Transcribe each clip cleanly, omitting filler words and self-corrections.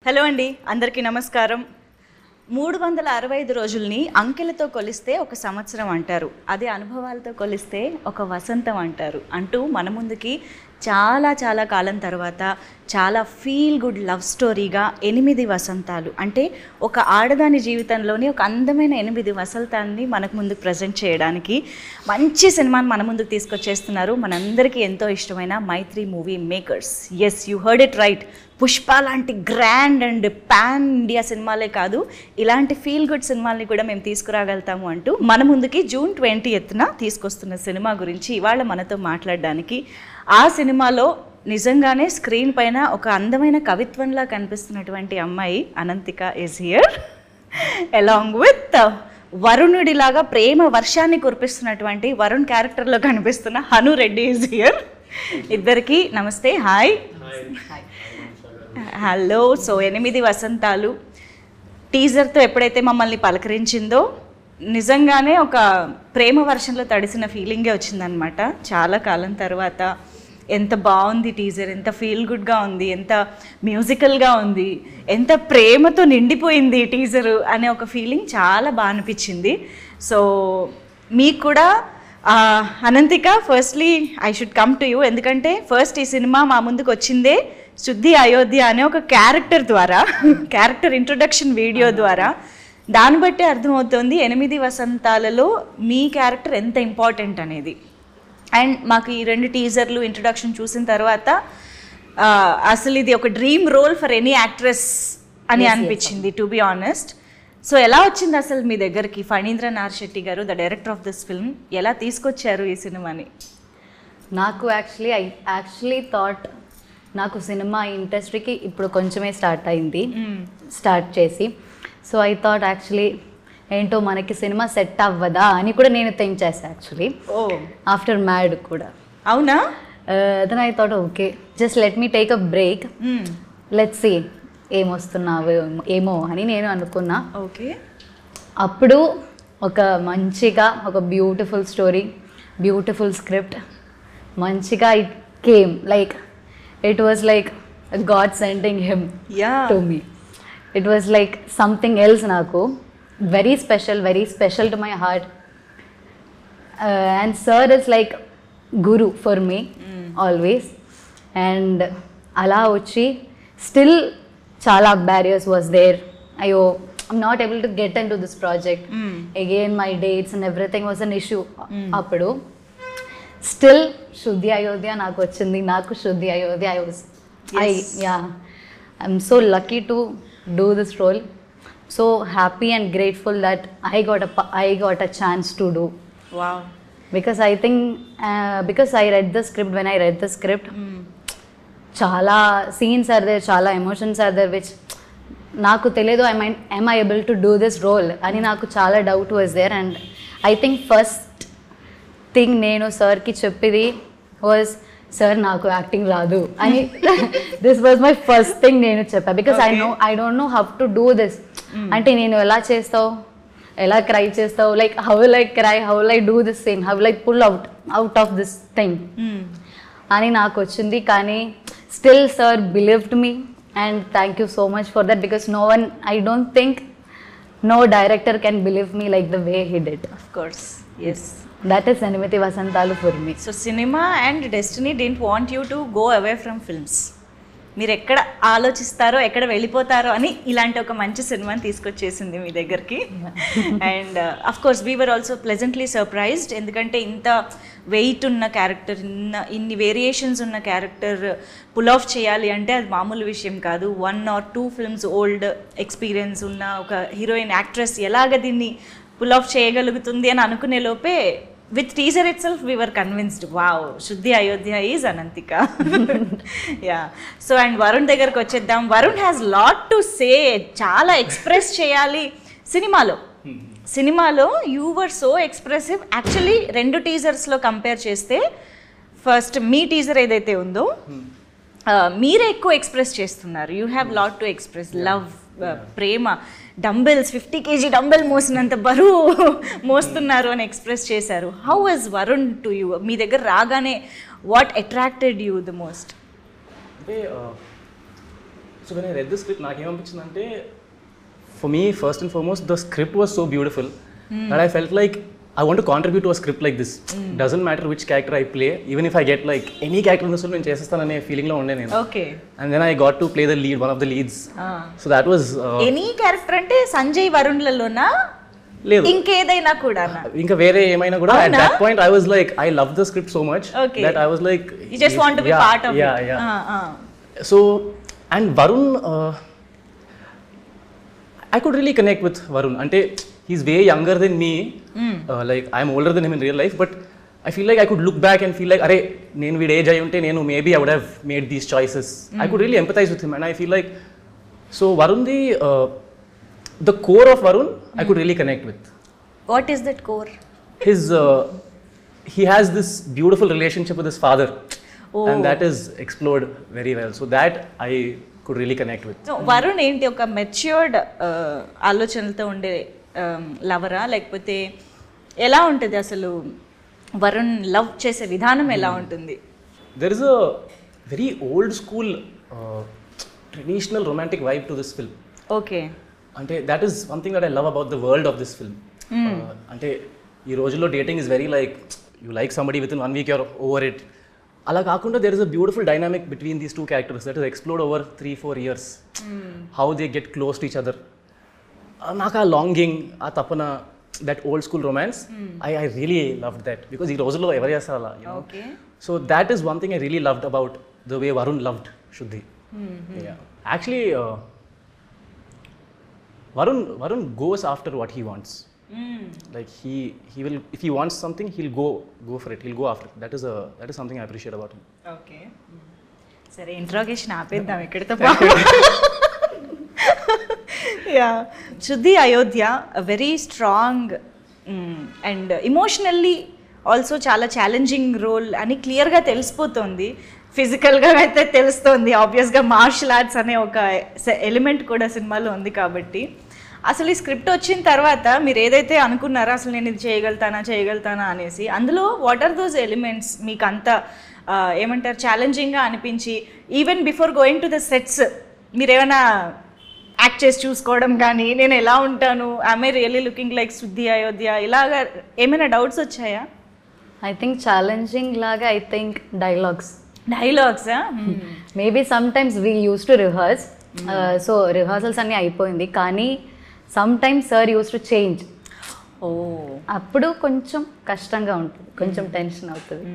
Hello అండి, అందరికీ నమస్కారం. 365 రోజుల్ని అంకెలతో కొలిస్తే ఒక సంవత్సరం అంటారు, అదే అనుభవాలతో కొలిస్తే ఒక వసంతం అంటారు అంటూ మన ముందుకి చాలా చాలా కాలం తర్వాత చాలా ఫీల్ గుడ్ లవ్ స్టోరీగా 8 వసంతాలు, అంటే ఒక ఆడదాని జీవితంలోని ఒక అందమైన 8 వసంతాన్ని మనకు ముందుకు ప్రజెంట్ చేయడానికి మంచి సినిమాని మన ముందుకు తీసుకొచ్చేస్తున్నారు మనందరికీ ఎంతో ఇష్టమైన Mythri movie makers. Yes, you heard it right. Pushpa లాంటి గ్రాండ్ అండ్ పాన్ ఇండియా సినిమాలే కాదు, ఇలాంటి ఫీల్ గుడ్ సినిమాల్ని కూడా మేము తీసుకురాగలుగుతాము అంటూ మన ముందుకి జూన్ 20న తీసుకొస్తున్న సినిమా గురించి ఇవాళ మనతో మాట్లాడడానికి, ఆ సినిమాలో నిజంగానే స్క్రీన్ పైన ఒక అందమైన కవిత్వంలా కనిపిస్తున్నటువంటి అమ్మాయి Anantika is here, along with వరుణుడిలాగా ప్రేమ వర్షాన్ని కురిపిస్తున్నటువంటి వరుణ్ క్యారెక్టర్లో కనిపిస్తున్న హను రెడ్డి ఈజ్ హియర్. ఇద్దరికి నమస్తే. హాయ్. హలో. సో 8 వసంతాలు టీజర్తో ఎప్పుడైతే మమ్మల్ని పలకరించిందో నిజంగానే ఒక ప్రేమ వర్షంలో తడిసిన ఫీలింగే వచ్చిందనమాట. చాలా కాలం తర్వాత ఎంత బాగుంది టీజర్, ఎంత ఫీల్ గుడ్గా ఉంది, ఎంత మ్యూజికల్గా ఉంది, ఎంత ప్రేమతో నిండిపోయింది టీజరు అనే ఒక ఫీలింగ్ చాలా బాగా అనిపించింది. సో మీకు కూడా Ananthika, firstly I should come to you, ఎందుకంటే ఫస్ట్ ఈ సినిమా మా ముందుకు వచ్చిందే శుద్ధి అయోధ్య అనే ఒక క్యారెక్టర్ ద్వారా, క్యారెక్టర్ ఇంట్రొడక్షన్ వీడియో ద్వారా. దాన్ని బట్టి అర్థమవుతుంది 8 వసంతాలలో మీ క్యారెక్టర్ ఎంత ఇంపార్టెంట్ అనేది. అండ్ మాకు ఈ 2 టీజర్లు ఇంట్రొడక్షన్ చూసిన తర్వాత అసలు ఇది ఒక dream role for any actress అని అనిపించింది, టు బి ఆనెస్ట్. సో ఎలా వచ్చింది అసలు మీ దగ్గరికి ఫణీంద్ర నార్ శెట్టి గారు, the director of this film, ఎలా తీసుకొచ్చారు ఈ సినిమాని? నాకు యాక్చువల్లీ థాట్, నాకు సినిమా ఇండస్ట్రీకి ఇప్పుడు కొంచెమే స్టార్ట్ చేసి, సో ఐ థాట్ యాక్చువల్లీ ఏంటో మనకి సినిమా సెట్ అవ్వదా అని కూడా నేను థింక్ చేశాను యాక్చువల్లీ ఆఫ్టర్ మ్యాడ్ కూడా. అవునా? Then I thought okay, just let me take a break, let's see ఏమొస్తున్నావు ఏమో అని నేను అనుకున్నా. ఓకే. అప్పుడు ఒక మంచిగా ఒక బ్యూటిఫుల్ స్టోరీ, బ్యూటిఫుల్ స్క్రిప్ట్ మంచిగా it came, like it was like God sending him to me. It was like something else naku, very special to my heart, and sir is like guru for me always. And ala uchi still chala barriers was there. I'm not able to get into this project. Again my dates and everything was an issue. Appudu still Shuddhi Ayodhya నాకు వచ్చింది, నాకు Shuddhi Ayodhya I'm so lucky to do this role, so happy and grateful that I got a chance to do. Wow. Because I think because I read the script, when I read the script చాలా scenes are there, చాలా emotions are there which నాకు తెలియదు am I able to do this role అని నాకు చాలా doubt was there. And I think first thing నేను సార్కి చెప్పేది వాజ్, సార్ నాకు యాక్టింగ్ రాదు అని. This was my first thing నేను చెప్పా, because I don't know how to do this. అంటే నేను ఎలా చేస్తావు, ఎలా క్రై చేస్తావు, like how will I cry, how will I do this scene, how will I pull out of this thing అని నాకు వచ్చింది. కానీ still sir believed me, and thank you so much for that, because no one, I don't think no director can believe me like the way he did. Of course, yes. That is 8 vasantalu for me. So cinema and destiny didn't want you to go away from films. మీరు ఎక్కడ ఆలోచిస్తారో ఎక్కడ వెళ్ళిపోతారో అని ఇలాంటి ఒక మంచి సినిమాని తీసుకొచ్చేసింది మీ దగ్గరికి. And of course we were also pleasantly surprised, ఎందుకంటే ఇంత వెయిట్ ఉన్న క్యారెక్టర్, ఇన్ని వేరియేషన్స్ ఉన్న క్యారెక్టర్ పుల్ ఆఫ్ చేయాలి అంటే అది మామూలు విషయం కాదు. 1 or 2 ఫిల్మ్స్ ఓల్డ్ ఎక్స్పీరియన్స్ ఉన్న ఒక హీరోయిన్ యాక్ట్రెస్ ఎలాగ దీన్ని పుల్ ఆఫ్ చేయగలుగుతుంది అని అనుకునే లోపే with teaser itself we were convinced, wow, Shuddhi Ayodhya is Anantika. Yeah. So and Varun దగ్గరికి వచ్చేద్దాం. Varun has lot to say, చాలా ఎక్స్ప్రెస్ చేయాలి సినిమాలో. You were so expressive. Actually 2 టీజర్స్లో కంపేర్ చేస్తే ఫస్ట్ మీ టీజర్ ఏదైతే ఉందో మీరే ఎక్కువ ఎక్స్ప్రెస్ చేస్తున్నారు. You have lot to express, love, ప్రేమ, డంబెల్స్ 50 kg డంబెల్ మోసినంత బరువు మోస్తున్నారు అని ఎక్స్ప్రెస్ చేశారు. How was Varun to you? మీ దగ్గర రాగానే what attracted you the most? అంటే so when I read the script నాకేమనిపించిందంటే for me first and foremost the script was so beautiful that I felt like I want to contribute to a script like this. Doesn't matter which character I play, even if I get like any character in this film, నేను చేసేస్తాననే feeling లో ఉండే నేను. Okay. And then I got to play the lead, one of the leads. So that was any character అంటే సంజయ్ వరుణ్లలోనా లేదు ఇంకేదైనా కూడా ఇంకా వేరే ఏమైనా కూడా at that point I was like I loved the script so much that I was like you just want to be part of it. Yeah. So and Varun I could really connect with Varun. Ante he's way younger than me. Like I'm older than him in real life, but I feel like I could look back and feel like, "Arey, nenu veed age ayunte nenu maybe I would have made these choices." I could really empathize with him, and I feel like so Varun the core of Varun I could really connect with. What is that core? His he has this beautiful relationship with his father, and that is explored very well. So that I could really connect with. So Varun ఏంటి ఒక matured ఆలోచనలతో ఉండే లవరా లేకపోతే ఎలా ఉంటుంది అసలు Varun love చేసే విధానం ఎలా ఉంటుంది? There is a very old school traditional romantic vibe to this film. Okay. Ante that is one thing that I love about the world of this film. Ante ee రోజుల్లో dating is very like you like somebody within 1 week you're over it. అలా కాకుండా there is a beautiful dynamic between these two characters that is explored over 3-4 years. How they get close to each other. నాకు ఆ longing ఆ తపన that old school romance I really loved that because ఈ రోజుల్లో ఎవరు చేస్తారు అలా, you know. Okay. So that is one thing I really loved about the way Varun loved Shuddhi. Yeah. Actually Varun goes after what he wants. Like he will, if he wants something he'll go for it, he'll go after it. That is something I appreciate about him. Okay. సరే interrogation ఆపేద్దాం ఇక్కడితో. Yeah, శుద్ధి Ayodhya very strong and emotionally also చాలా challenging role అని క్లియర్గా తెలిసిపోతుంది. ఫిజికల్గా అయితే తెలుస్తుంది, ఆబ్వియస్గా మార్షల్ ఆర్ట్స్ అనే ఒక ఎలిమెంట్ కూడా సినిమాలో ఉంది. కాబట్టి అసలు ఈ స్క్రిప్ట్ వచ్చిన తర్వాత మీరు ఏదైతే అనుకున్నారో అసలు నేను ఇది చేయగలుగుతానా అనేసి, అందులో వాట్ ఆర్ దోస్ ఎలిమెంట్స్ మీకు అంత ఏమంటారు ఛాలెంజింగ్గా అనిపించి even before going to the sets మీరు ఏమైనా యాక్ట్ చేసి చూసుకోవడం కానీ నేను ఎలా ఉంటాను, ఐ రియల్లీ లుకింగ్ లైక్ శుద్ధి అయోధ్య, ఇలాగా ఏమైనా డౌట్స్ వచ్చాయా? ఐ థింక్ ఛాలెంజింగ్ లాగా I think dialogues maybe some times we used to rehearse. So rehearsals అన్నీ అయిపోయింది కానీ some times sir use to change. అప్పుడు కొంచెం కష్టంగా ఉంటుంది, కొంచెం టెన్షన్ అవుతుంది.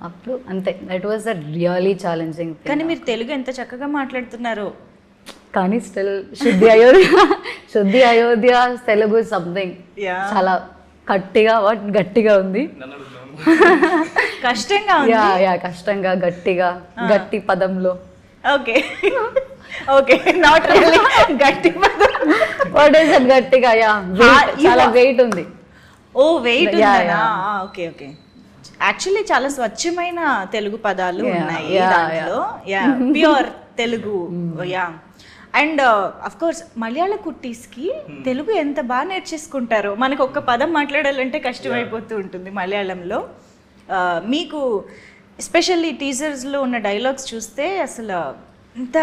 అప్పుడు అంతే, that was a really challenging. కానీ మీరు తెలుగు ఎంత చక్కగా మాట్లాడుతున్నారు. కానీ స్టిల్ శుద్ధి అయోధ్య తెలుగు సంథింగ్ చాలా గట్టిగా ఉంది. కష్టంగా కష్టంగా గట్టి పదంలో. ఓకే ఓకే, నాట్ రియల్లీ గట్టి పదం. వాట్ ఇస్ దట్ గట్టిగా? చాలా వెయిట్ ఉంది. ఓ వెయిట్ ఉందా? Okay okay. యాక్చువల్లీ చాలా స్వచ్ఛమైన తెలుగు పదాలు ఉన్నాయి దాంట్లో. Yeah, pure Telugu. Yeah, and of course Malayala కుట్టీస్కి తెలుగు ఎంత బాగా నేర్చేసుకుంటారో. మనకు ఒక్క పదం మాట్లాడాలంటే కష్టమైపోతూ ఉంటుంది మలయాళంలో. మీకు ఎస్పెషల్లీ టీజర్స్లో ఉన్న డైలాగ్స్ చూస్తే అసలు ఎంత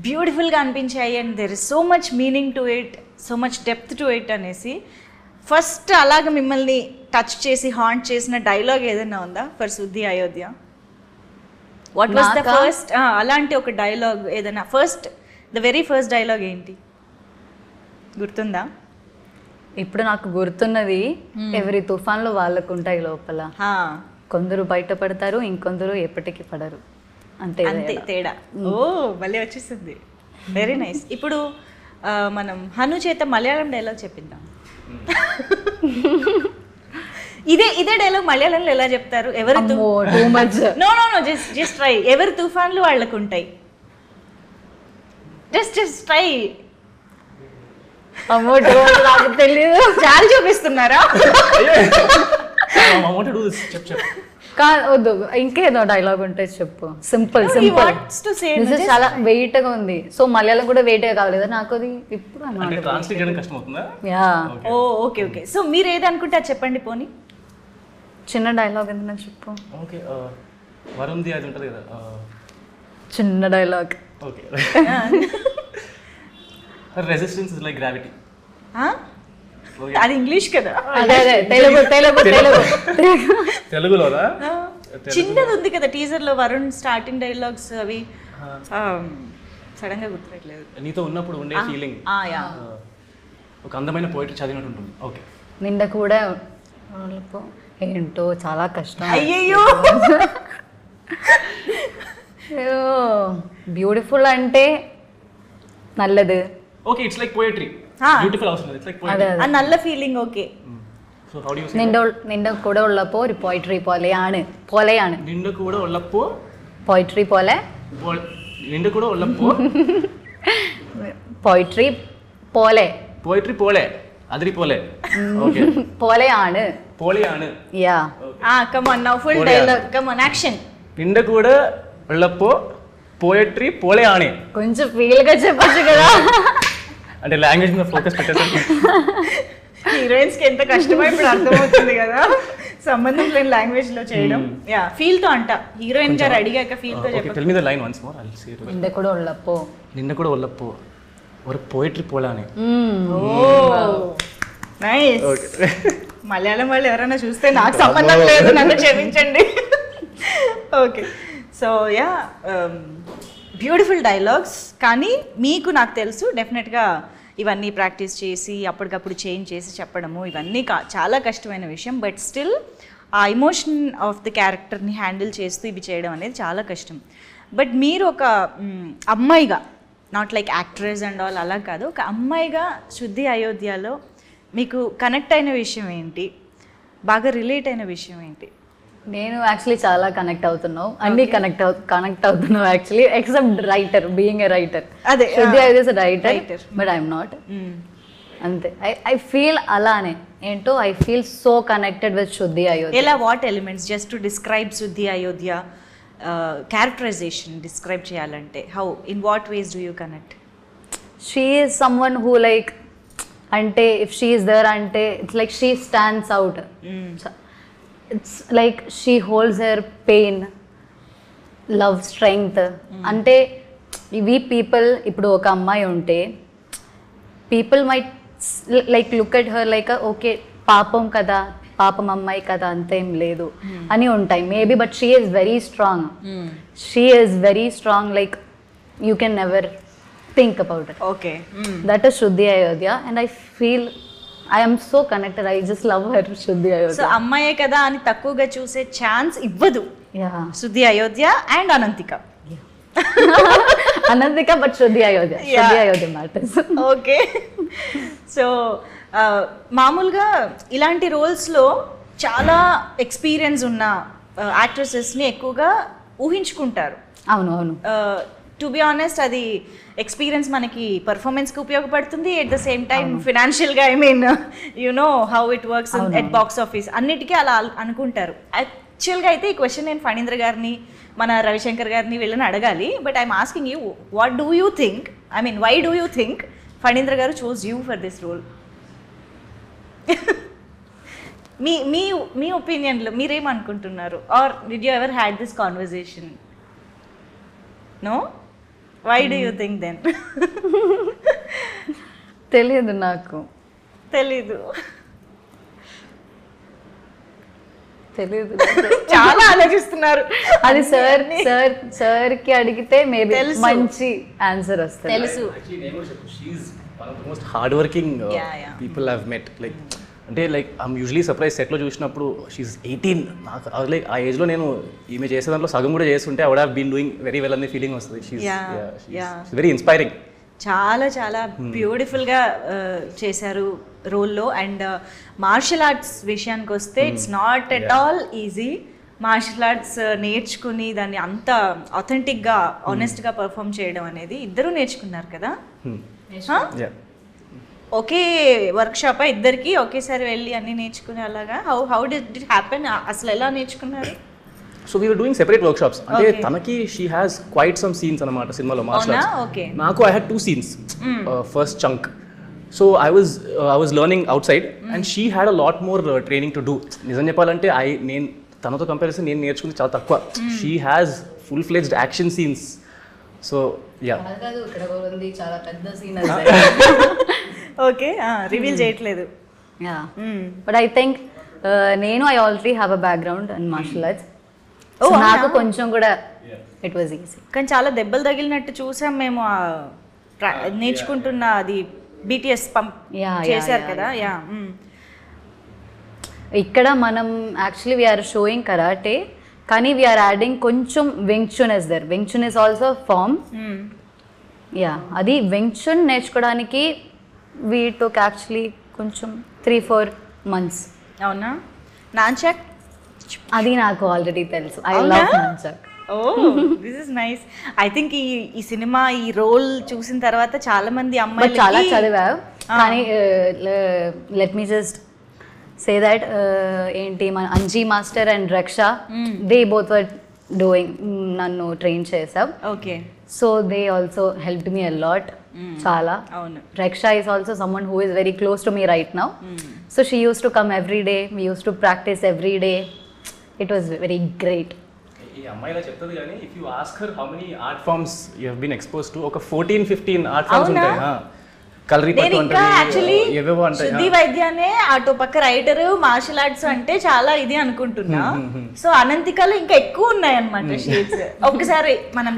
బ్యూటిఫుల్గా అనిపించాయి. And there is so much meaning to it, so much depth to it అనేసి. ఫస్ట్ అలాగ మిమ్మల్ని టచ్ చేసి హాంట్ చేసిన డైలాగ్ ఏదైనా ఉందా ఫర్ శుద్ధి Ayodhya? What was the first అలాంటి ఒక డైలాగ్ ఏదైనా ద వెరీ ఫస్ట్ డైలాగ్ ఏంటి గుర్తుందా? ఇప్పుడు నాకు గుర్తున్నది, ఎవరి తుఫాన్లో వాళ్ళకు ఉంటాయి లోపల, కొందరు బయటపడతారు ఇంకొందరు ఎప్పటికీ పడరు, అంతే తేడా. ఓ భలే వచ్చేసింది, వెరీ నైస్. ఇప్పుడు మనం హను చేత మలయాళం డైలాగ్ చెప్పిద్దాం. ఇదే డైలాగ్ మలయాళంలో ఎలా చెప్తారు? ఎవరి నో జస్ట్ ట్రై. ఎవరి తుఫాన్లు వాళ్ళకు ఉంటాయి. Just try. నాకు తెలియదు. చాలు చూపిస్తున్నారా? వద్దు, ఇంకేదో డైలాగ్ ఉంటే చెప్పు. సింపుల్ చాలా వెయిట్ గా ఉంది. సో మలయాళం కూడా వెయిట్ గా కావాలి కదా నాకు. అది ఇప్పుడు ఓకే ఓకే. సో మీరు ఏది అనుకుంటే అది చెప్పండి. పోనీ చిన్న డైలాగ్ ఏదైనా చెప్పు. ఓకే, వరుణ్ది అది ఉంటుంది కదా, చిన్న dialogue. Okay resistance is like gravity. అది ఇంగ్లీష్ కదా. అదే తెలుగు తెలుగు తెలుగు తెలుగులోనా? చిన్నది ఉంది కదా టీజర్ లో వరుణ్ స్టార్టింగ్ డైలాగ్స్ అవి సడన్ గా గుర్తురాట్లేదు. నీతో ఉన్నప్పుడు ఉండే ఫీలింగ్ ఒక అందమైన పోయిటరీ చదివినట్టు ఉంటుంది. ఓకే. నిండా కూడా ఏంటో చాలా కష్టం. అయ్యయ్యో బ్యూటిఫుల్ అంటే నల్లది. Okay, it's like poetry. Beautiful అవసరం లేదు, ఇట్స్ లైక్ పోయిటరీ. ఆ నల్ల feeling. Okay. So how do you say? നിന്റെ കൂടെ ഉള്ളപ്പോൾ ഒരു പോയിട്രി പോലെയാണ്. നിന്റെ കൂടെ ഉള്ളപ്പോൾ പോയിട്രി പോലെ. നിന്റെ കൂടെ ഉള്ളപ്പോൾ പോയിട്രി പോലെ. പോയിട്രി പോലെ, അതിരി പോലെ. ഓക്കേ. പോലെയാണ്. പോലെയാണ്. യാ. come on now full dialogue, come on action. നിന്റെ കൂടെ ഉള്ളപ്പോൾ పోయిటరీ పోలేయానే. కొంచెం ఫీల్ గా చెప్పొచ్చు కదా. అంటే లాంగ్వేజ్ మీద ఫోకస్ పెట్టేసరికి హీరోయిన్స్ కి ఎంత కష్టమో ఇప్పుడు అర్థమవుతుంది కదా సంబంధం లేని లాంగ్వేజ్ లో చేయడం. యా ఫీల్ తో అంట హీరోయిన్ గారు అడిగాక ఫీల్ తో చెప్పండి. Tell me the line once more, I will say it. నిండా కూడా ఉళ్ళప్పో. నిన్న కూడా ఉళ్ళప్పో ఒక పోయిటరీ పోలానే. ఓ నైస్. మలయాళం వాళ్ళు ఎవరైనా చూస్తే నాకు సంబంధం లేదు, నన్ను క్షమించండి. Okay. So yeah beautiful dialogues. కానీ మీకు నాకు తెలుసు డెఫినెట్గా ఇవన్నీ ప్రాక్టీస్ చేసి అప్పటికప్పుడు చేంజ్ చేసి చెప్పడము ఇవన్నీ చాలా కష్టమైన విషయం. బట్ స్టిల్ ఆ ఎమోషన్ ఆఫ్ ది క్యారెక్టర్ని హ్యాండిల్ చేస్తూ ఇవి చేయడం అనేది చాలా కష్టం. బట్ మీరు ఒక అమ్మాయిగా, not like actress and all అలా కాదు, ఒక అమ్మాయిగా శుద్ధి అయోధ్యలో మీకు కనెక్ట్ అయిన విషయం ఏంటి, బాగా రిలేట్ అయిన విషయం ఏంటి? నేను యాక్చువల్లీ చాలా కనెక్ట్ అవుతున్నావు, అన్ని కనెక్ట్ అవుతున్నావు actually, except writer, being a writer. అదే శుద్ధి Ayodhya writer, but I'm not. అంతే. ఐ ఫీల్ అలానే ఏంటో, I feel so connected with శుద్ధి అయోధ్య. ఎలా, what elements just to describe శుద్ధి అయోధ్య క్యారెక్టరైజేషన్ డిస్క్రైబ్ చేయాలంటే how, in what ways do you connect? She is someone who like, అంటే ఇఫ్ షీ ఈస్ దేర్ అంటే it's like she stands out. It's like she holds her pain, love, strength. అంటే ఇవి people, ఇప్పుడు ఒక అమ్మాయి ఉంటే people might like look at her like okay పాపం కదా, పాపం అమ్మాయి కదా, అంతేం లేదు అని ఉంటాయి maybe. But she is very strong. She is very strong, like you can never think about it. Okay. That is Shuddhi Ayodhya and I feel I am so connected. I just love her, Shuddhi Ayodhya. So అమ్మాయే కదా అని తక్కువగా చూసే chance ఇవ్వదు శుద్ధి Ayodhya and Ananthika. Ananthika but Shuddhi Ayodhya. Shuddhi Ayodhya matters. Okay. So మామూలుగా ఇలాంటి రోల్స్లో చాలా ఎక్స్పీరియన్స్ ఉన్న యాక్ట్రెసెస్ని ఎక్కువగా ఊహించుకుంటారు. అవును అవును. టు బి ఆనెస్ట్ అది ఎక్స్పీరియన్స్ మనకి పర్ఫార్మెన్స్కి ఉపయోగపడుతుంది, ఎట్ ద సేమ్ టైం ఫినాన్షియల్గా, I mean you know how it works at box office, అన్నిటికీ అలా అనుకుంటారు. యాక్చువల్గా అయితే ఈ క్వశ్చన్ నేను ఫణీంద్ర గారిని, మన రవిశంకర్ గారిని వీళ్ళని అడగాలి. But I'm asking you, what do you think, I mean why do you think Phanindra garu choose you for this role? మీ మీ మీ ఒపీనియన్లో మీరేమనుకుంటున్నారు? Or did you ever had this conversation? No? Why do you think then? తెలియదు నాకు. తెలీదు. చాలా ఆలోచిస్తున్నారు. అది సార్ కి అడిగితే మేబీ మంచి ఆన్సర్ వస్తుంది. తెలుసు. Most hard working people have met. Like అంటే లైక్ ఐఎమ్ యూజువలీ సర్ప్రైజ్ సెట్లో చూసినప్పుడు షీఈస్ 18. నాకు లైక్ ఆ ఏజ్లో నేను ఈమె చేసే దాంట్లో సగం కూడా చేస్తుంటే I would have been doing very well అనే ఫీలింగ్ వస్తుంది. She is very inspiring. చాలా చాలా బ్యూటిఫుల్గా చేశారు రోల్లో. అండ్ మార్షల్ ఆర్ట్స్ విషయానికి వస్తే it's not at all easy. Martial arts నేర్చుకుని దాన్ని అంత ఆథెంటిక్గా, ఆనెస్ట్గా పర్ఫామ్ చేయడం అనేది ఇద్దరూ నేర్చుకున్నారు కదా? ఒకే వర్క్షాప్ ఇద్దరికి ఒకేసారి వెళ్ళి అన్ని నేర్చుకునే అలాగా? How did it happen? అసలు ఎలా నేర్చుకున్నారు? So we were doing separate workshops. అంటే తనకి she has quite some scenes అనమాట సినిమాలో మార్షల్ ఆర్ట్స్. నాకు I had 2 scenes. First chunk. So I was learning out side and she had a lot more training to do. నిజం చెప్పాలంటే నేను తనతో comparison నేను నేర్చుకుంది చాలా తక్కువ. She has full fledged action scenes. So yeah కాదు ఇక్కడ ఉంది చాలా పెద్ద సీన్ ఓకే, రివీల్ చేయట్లేదు. యా బట్ ఐ థింక్ నేను I already have a background and martial arts. నాకు కొంచెం కూడా ఇట్ వాజ్ ఈజీ. కానీ చాలా దెబ్బలు తగిలినట్టు చూసాం మేము. నేర్చుకుంటున్న అది BTS చేశారు కదా. యా ఇక్కడ మనం యాక్చువల్లీ వీఆర్ షోయింగ్ కరాటే, కానీ వీఆర్ యాడింగ్ కొంచెం Wing Chun is there. Wing Chun is also form. Yeah అది వింగ్ చున్ నేర్చుకోవడానికి వీ టుక్ యాక్చువల్లీ కొంచెం 3-4 months. అవునా? నాన్చాక్ అది నాకు ఆల్రెడీ తెలుసు. I love nunchuck. Oh this is nice. I think ఈ సినిమా ఈ రోల్ చూసిన తర్వాత చాలా మంది అమ్మాయిలు చాలా చదివావు, కానీ let me just say that ఏంటి మన Anji master and Raksha they both were doing, నన్ను ట్రైన్ చేసావు. Okay, so they also helped me a lot. చాలా. అవును. Raksha is also someone who is very close to me right now. So she used to come every day, we used to practise every day. It was very great. ఈ అమ్మాయిలా చెప్తుంది కానీ if you ask her how many art forms you have been expose to, ఒక 14-15 art forms ఉంటాయి. కలరీ నేను ఇంకా actually ఏవేవో అంటాయి. శుద్ధి వైద్యానే అటు పక్క రైటర్, మార్షల్ ఆర్ట్స్ అంటే చాలా ఇది అనుకుంటున్నా. సో అనంతికలో ఇంకా ఎక్కువ ఉన్నాయి అన్నమాట షేడ్స్. ఒక్కసారి మనం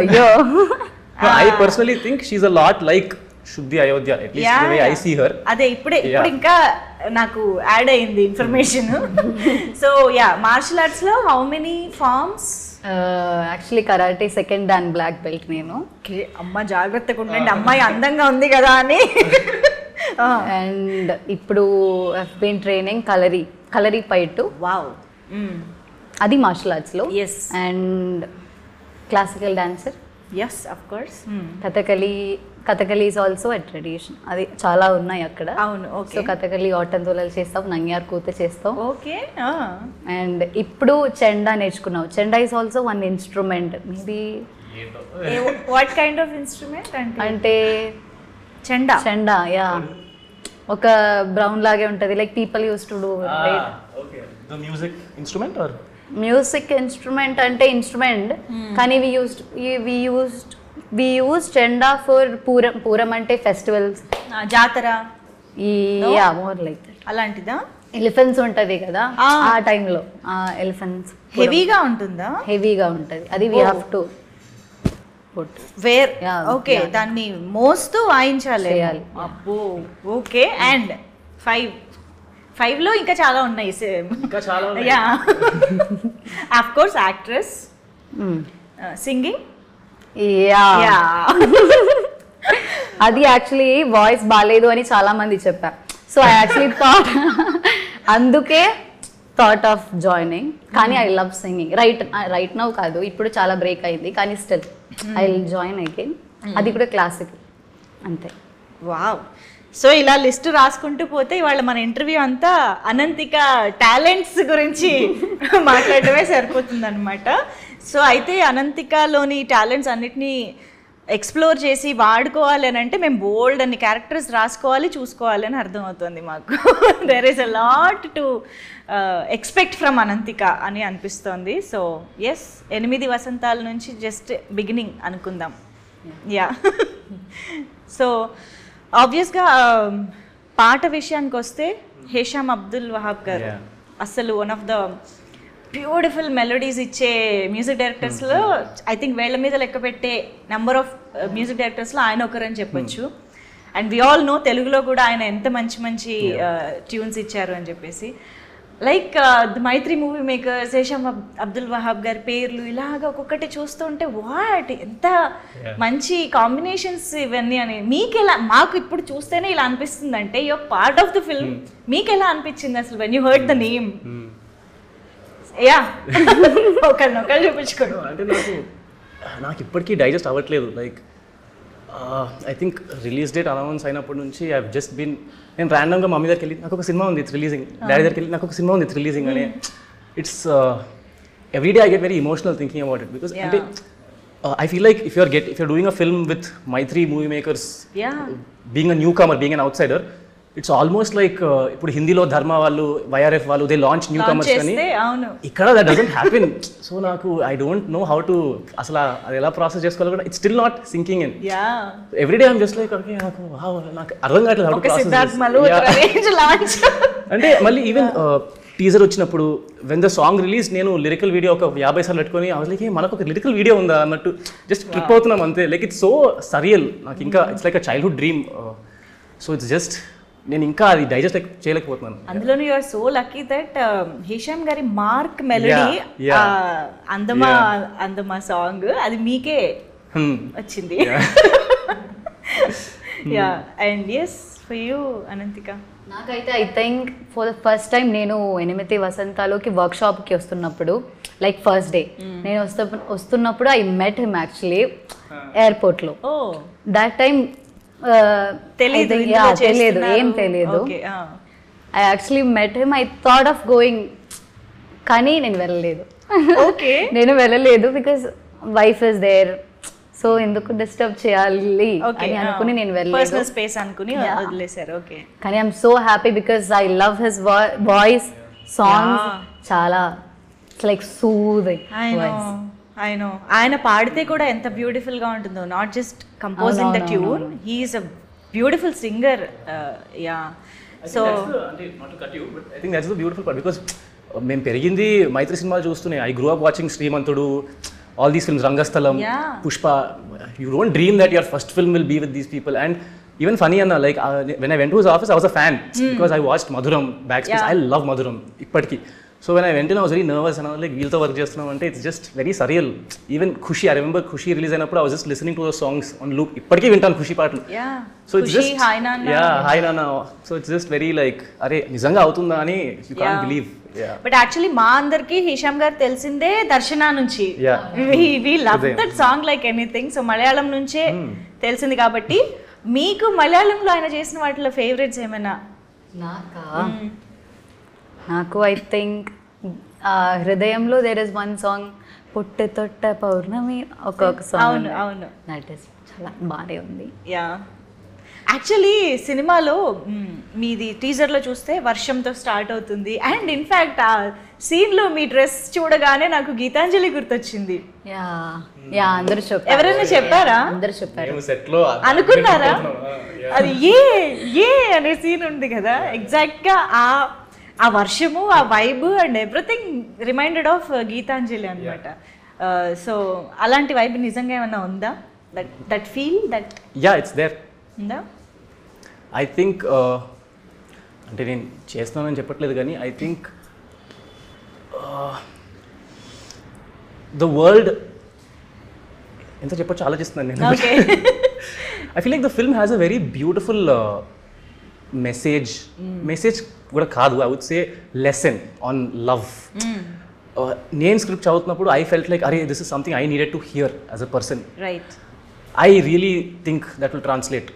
అయ్యో I personally think she's a lot like Shuddhi Ayodhya, at least the way I see her. అదే ఇప్పుడు ఇంకా నాకు యాడ్ అయింది information. So yeah, martial arts లో how many forms? Actually karate second dan black belt నేను. అమ్మ జాగ్రత్తగా ఉండండి, అమ్మాయి అందంగా ఉంది కదా అని. అండ్ ఇప్పుడు I've been training kalari fight. Wow, అది మార్షల్ ఆర్ట్స్లో. Yes. And classical dancer. Yes of course. Kathakali is also a tradition. అది చాలా ఉన్నాయి అక్కడ. అవును. ఓకే. సో కథకలి ఆటంతులలు చేస్తావు, నంగ్యార్ కూత చేస్తావు. ఓకే. అండ్ ఇప్పుడు చెండా నేర్చుకున్నావు. Chenda is also one instrument. Maybe what kind of instrument అంటే చెండా యా ఒక బ్రౌన్ లాగే ఉంటుంది, like people use to do. The music instrument or music instrument అంటే ఇన్స్ట్రుమెంట్, కానీ we use chenda for pooram అంటే ఫెస్టివల్స్, జాతర, యా మోర్ లైక్ దట్. అలాంటిదా? Elephants ఉంటది కదా ఆ టైంలో, ఆ ఎలిఫెంట్స్ హెవీగా ఉంటుందా? హెవీగా ఉంటది, అది we have to put wear. Okay, దాన్ని మోస్తూ వాయించాలి. అబ్బో, ఓకే. అండ్ 5 లో ఇంకా చాలా ఉన్నాయి. Yeah of course actress, singing. Yeah అది యాక్చువల్లీ వాయిస్ బాగాలేదు అని చాలా మంది చెప్పారు. సో ఐ యాక్చువల్లీ అందుకే థాట్ ఆఫ్ జాయినింగ్. కానీ I love singing. Right now కాదు, ఇప్పుడు చాలా బ్రేక్ అయింది, కానీ still I will join again. అది కూడా క్లాసిక్ అంతే. వావ్. సో ఇలా లిస్ట్ రాసుకుంటూ పోతే ఇవాళ మన ఇంటర్వ్యూ అంతా అనంతిక టాలెంట్స్ గురించి మాట్లాడటమే సరిపోతుంది అనమాట. సో అయితే అనంతికలోని టాలెంట్స్ అన్నిటినీ ఎక్స్ప్లోర్ చేసి వాడుకోవాలి అని అంటే మేము బోల్డ్ అన్ని క్యారెక్టర్స్ రాసుకోవాలి, చూసుకోవాలి అని అర్థమవుతుంది మాకు. There is a lot to expect from Ananthika అని అనిపిస్తోంది. సో ఎస్, 8 వసంతాల నుంచి జస్ట్ బిగినింగ్ అనుకుందాం. యా. సో ఆబ్వియస్గా పాట విషయానికి వస్తే హేషామ్ అబ్దుల్ వహాబ్ గారు అసలు one of the beautiful melodies ఇచ్చే మ్యూజిక్ డైరెక్టర్స్లో ఐ థింక్ వేళ్ల మీద లెక్క పెట్టే నెంబర్ ఆఫ్ మ్యూజిక్ డైరెక్టర్స్లో ఆయన ఒకరని చెప్పొచ్చు. అండ్ వి ఆల్ నో తెలుగులో కూడా ఆయన ఎంత మంచి మంచి ట్యూన్స్ ఇచ్చారు అని చెప్పేసి. Like the Mythri movie makers, Hesham Abdul Wahab గారి పేర్లు ఇలాగ ఒక్కొక్కటి చూస్తుంటే వాట్ ఎంత మంచి కాంబినేషన్స్ ఇవన్నీ అని. మీకు ఎలా, మాకు ఇప్పుడు చూస్తేనే ఇలా అనిపిస్తుంది అంటే your part of the film. మీకు ఎలా అనిపించింది అసలు when you heard the name? Yeah, ఒకళ్ళు చూపించుకోండి. అంటే నాకు ఇప్పటికీ డైజెస్ట్ అవ్వట్లేదు. Like I think release date announce అయినప్పటి నుంచి ఐ జస్ట్ బీన్, నేను ర్యాండమ్గా మమ్మీ దగ్గరికి వెళ్ళి నాకు ఒక సినిమా ఉంది ఇట్స్ రిలీజింగ్, డాడీ దగ్గరికి వెళ్ళి నాకు ఒక సినిమా ఉంది ఇట్స్ రిలీజింగ్ అని. It's every day I get very emotional thinking about it. Because అంటే I feel like if you're doing a film with Maitri movie makers, being a newcomer, being an outsider, it's almost like ఇప్పుడు హిందీలో ధర్మ వాళ్ళు YRF వాళ్ళు they launch new comers కానీ అవును ఇక్కడ that doesn't happen. So నాకు I don't know how to అసలు అది ఎలా ప్రాసెస్ చేసుకోవాలి కూడా it's still not sinking in. Yeah everyday I'm just like okay నాకు wow, నాకు అర్థం కావట్లేదు how to ఒక process Siddharth this. Malhotra range launch. అంటే మళ్ళీ ఈవెన్ టీజర్ వచ్చినప్పుడు వెన్ ద సాంగ్ రిలీజ్ నేను లిరికల్ వీడియో ఒక 50 సార్లు పెట్టుకొని లైక్ మనకు ఒక లిరికల్ వీడియో ఉందా అన్నట్టు జస్ట్ ట్రిప్ అవుతున్నాం అంతే. లైక్ ఇట్స్ సో సరియల్ నాకు ఇంకా it's like a childhood dream. So it's just నేను ఇంకా అది డైజెస్ట్ చేయలేకపోతున్నాను. అందులోనూ you are so lucky that Hisham గారి మార్క్ మెలోడీ అందమా సాంగ్ అది మీకే వచ్చింది. Yeah and yes for you Anantika. నాకైతే I think for the first time నేను 8 వసంతాలోకి వర్క్షాప్కి వస్తున్నప్పుడు లైక్ ఫస్ట్ డే నేను వస్తున్నప్పుడు ఐ మెట్ హిమ్ యాక్చువల్లీ ఎయిర్పోర్ట్లో. దట్ టైం తెలియదు, ఏం తెలియదు. I actually met him, I thought of going, కానీ నేను వెళ్ళలేదు. ఓకే నేను వెళ్ళలేదు because wife is there, so ఎందుకు డిస్టర్బ్ చేయాలి అని అనుకుని నేను వెళ్ళలేదు. స్పేస్ అనుకుని వదిలేశారు. ఓకే కానీ I'm so happy because I love his voice, songs చాలా లైక్ సూదింగ్. ఐ నో ఆయన పాడితే కూడా ఎంత బ్యూటిఫుల్ గా ఉంటుందో, not just composing the tune, he is a beautiful singer. Yeah so అంటే not to cut you but I think that's the beautiful part because మేము పెరిగింది మైత్రి సినిమాలు చూస్తూనే. I grew up watching Srimanthudu, all these films, Rangastalam, Pushpa. You don't dream that your first film will be with these people. And even funny Anna, like when I went to his office I was a fan because I watched Madhuram, Backspace. I love Madhuram ippadiki. So when I went in I was very nervous and I was like weeltho work chestunam ante it's just very surreal. Even Khushi, I remember Khushi release ayinappudu I was just listening to those songs on loop. Ippadiki vintanu Khushi paatlu. So it's Khushi, just Hi Nana. Hi Nana. So it's just very like are nijanga avutunda ani you can't believe. But actually మా అందరికి హిషామ్ గారు తెలిసిందే దర్శన నుంచి. We love that song like anything. So Malayalam నుంచే తెలిసింది కాబట్టి మీకు మలయాళంలో ఆయన చేసిన వాటిలో ఫేవరెట్స్ ఏమైనా? నాకు ఐ థింక్ హృదయంలో దేర్ ఇస్ వన్ సాంగ్, పుట్టె తొట్ట పౌర్ణమి, ఒక సాంగ్. అవును దట్ ఇస్ చాలా బాగానే ఉంది. యా యాక్చువల్లీ సినిమాలో మీది టీజర్లో చూస్తే వర్షంతో స్టార్ట్ అవుతుంది. అండ్ ఇన్ఫ్యాక్ట్ ఆ సీన్లో మీ డ్రెస్ చూడగానే నాకు గీతాంజలి గుర్తొచ్చింది. యా అందరూ చెప్పారు. ఎవరైనా చెప్పారా? అందరూ చెప్పారు. అనుకున్నారా? అది ఏ అనే సీన్ ఉంది కదా, ఎగ్జాక్ట్గా ఆ వర్షము, ఆ vibe and everything reminded of Gitanjali అనమాట. సో అలాంటి వైబ్ నిజంగా ఏమైనా ఉందా? That feel that it's there ఉందా? ఐ థింక్ అంటే నేను చేస్తున్నానని చెప్పట్లేదు కానీ ఐ థింక్ ద వరల్డ్ ఎంత చెప్పొచ్చు ఆలోచిస్తున్నాను నేను. I feel like the film has a very beautiful message కూడా కాదు, I would say lesson on love. నేను స్క్రిప్ట్ చదువుతున్నప్పుడు ఐ ఫెల్ట్ లైక్ అరే this is something I needed to hear as a person. Right. I really think that will translate.